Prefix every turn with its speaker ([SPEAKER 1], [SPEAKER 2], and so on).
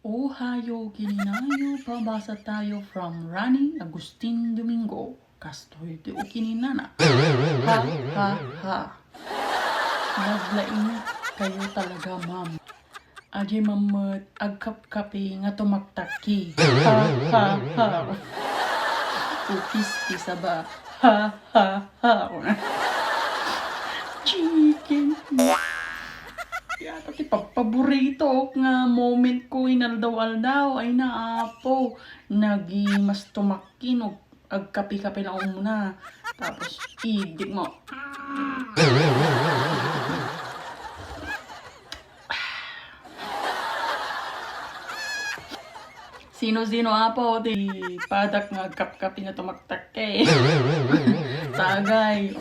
[SPEAKER 1] O hayo kininayo, pabasa tayo from Rani Agustin Domingo. Kastoy ti o kininana. Ha, ha, ha. Naglainit kayo talaga, ma'am. Ajay mamat, agkap-kapi nga tumaktaki. Ha, ha, ha. Ukis-kisa ba? Ha, ha, ha. Chicken. Yata ti paborito nga moment ko inaldaw-aldaw ay naapo. Nagi mas tumakin o agkapi-kapi lang ako muna. Tapos idig mo. Sino-sino apo ti padak nga agkap-kapi nga tumaktak eh. Tagay.